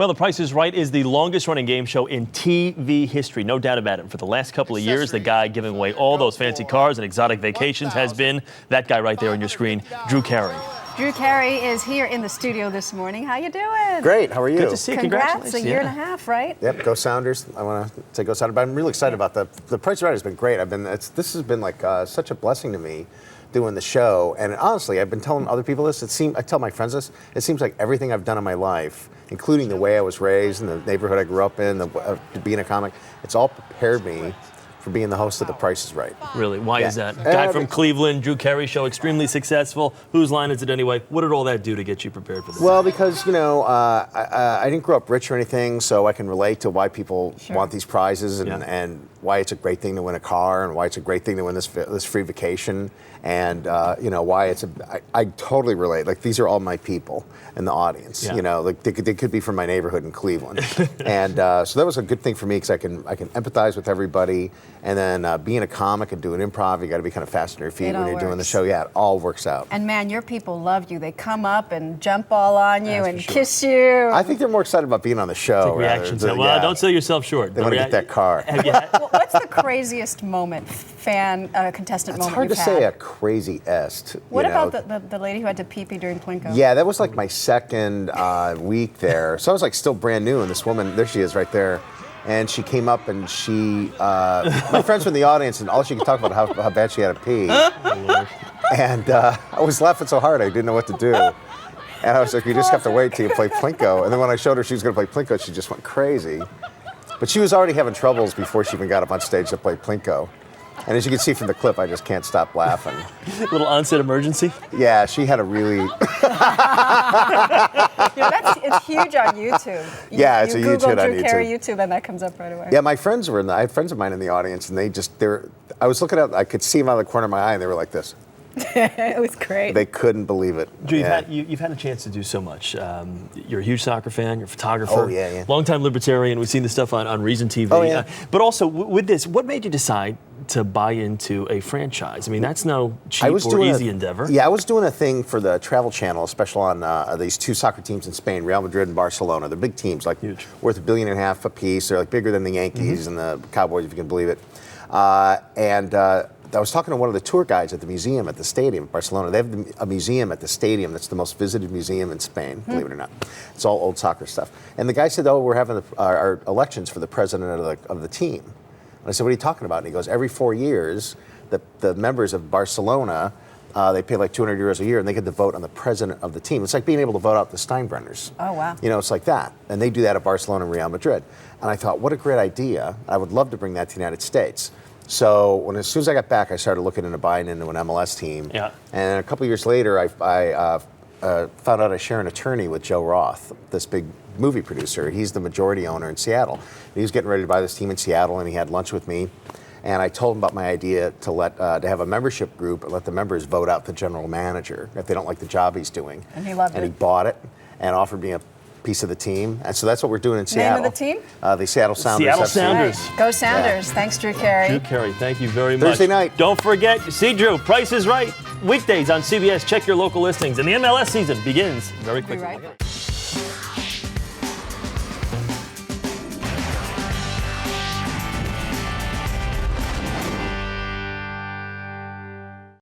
Well, The Price is Right is the longest-running game show in TV history, no doubt about it. For the last couple of years, the guy giving away all those fancy cars and exotic vacations has been that guy right there on your screen, Drew Carey. Drew Carey is here in the studio this morning. How you doing? Great. How are you? Good to see you. Congrats. Congratulations. A year and a half, right? Yep. Go Sounders. I want to say go Sounders. But I'm really excited about the Price is Right has been great. This has been like such a blessing to me doing the show. And honestly, I've been telling other people this. I tell my friends this. It seems like everything I've done in my life, including the way I was raised and the neighborhood I grew up in, being a comic, it's all prepared me for being the host of The Price is Right. Really? Why is that? Guy from Cleveland, Drew Carey show, extremely successful. Whose line is it anyway? What did all that do to get you prepared for this? Well, because, I didn't grow up rich or anything, so I can relate to why people want these prizes and why it's a great thing to win a car and why it's a great thing to win this free vacation and, why I totally relate. Like, these are all my people in the audience, like they could be from my neighborhood in Cleveland. And so that was a good thing for me because I can empathize with everybody. And then being a comic and doing improv, you got to be kind of fast on your feet when you're doing the show. Yeah, it all works out. And man, your people love you. They come up and jump all on you and kiss you. I think they're more excited about being on the show. Reactions. Well, don't sell yourself short. They want to get that car. What's the craziest moment, contestant moment you've had? It's hard to say a crazy-est. What about the lady who had to pee-pee during Plinko? Yeah, that was like my second week there. So I was like still brand new, and this woman, there she is right there. And she came up and my friends were in the audience, and all she could talk about how bad she had to pee. And I was laughing so hard I didn't know what to do. And I was like, you just have to wait till you play Plinko. And then when I showed her she was going to play Plinko, she just went crazy. But she was already having troubles before she even got up on stage to play Plinko. And as you can see from the clip, I just can't stop laughing. Little onset emergency? Yeah, she had a really... It's huge on YouTube. It's a huge hit on YouTube. You Google Drew Carey YouTube and that comes up right away. Yeah, my friends were I had friends of mine in the audience, and I was looking at, I could see them out of the corner of my eye, and they were like this. It was great. They couldn't believe it. Drew, you've had a chance to do so much. You're a huge soccer fan. You're a photographer. Oh, yeah. Longtime libertarian. We've seen this stuff on Reason TV. Oh, yeah. But also, with this, what made you decide to buy into a franchise? I mean, that's no cheap or easy endeavor. Yeah, I was doing a thing for the Travel Channel, a special on these two soccer teams in Spain, Real Madrid and Barcelona. They're big teams, like huge, worth $1.5 billion a piece. They're like bigger than the Yankees and the Cowboys, if you can believe it. I was talking to one of the tour guides at the museum at the stadium in Barcelona. They have a museum at the stadium that's the most visited museum in Spain, believe it or not. It's all old soccer stuff. And the guy said, we're having our elections for the president of the team. And I said, what are you talking about? And he goes, every 4 years, the members of Barcelona, they pay like 200 euros a year, and they get to vote on the president of the team. It's like being able to vote out the Steinbrenners. Oh, wow. It's like that. And they do that at Barcelona and Real Madrid. And I thought, what a great idea. I would love to bring that to the United States. So as soon as I got back, I started looking into buying into an MLS team. Yeah. And a couple of years later, I found out I share an attorney with Joe Roth, this big movie producer. He's the majority owner in Seattle. He was getting ready to buy this team in Seattle, and he had lunch with me. And I told him about my idea to have a membership group and let the members vote out the general manager if they don't like the job he's doing. And he loved it. And he bought it and offered me a piece of the team. And so that's what we're doing in Seattle. Name of the team? The Seattle Sounders. Seattle Sounders. Right. Go Sounders. Yeah. Thanks, Drew Carey. Drew Carey, thank you very much. Thursday night. Don't forget, see Drew, Price is Right. Weekdays on CBS. Check your local listings. And the MLS season begins very quickly.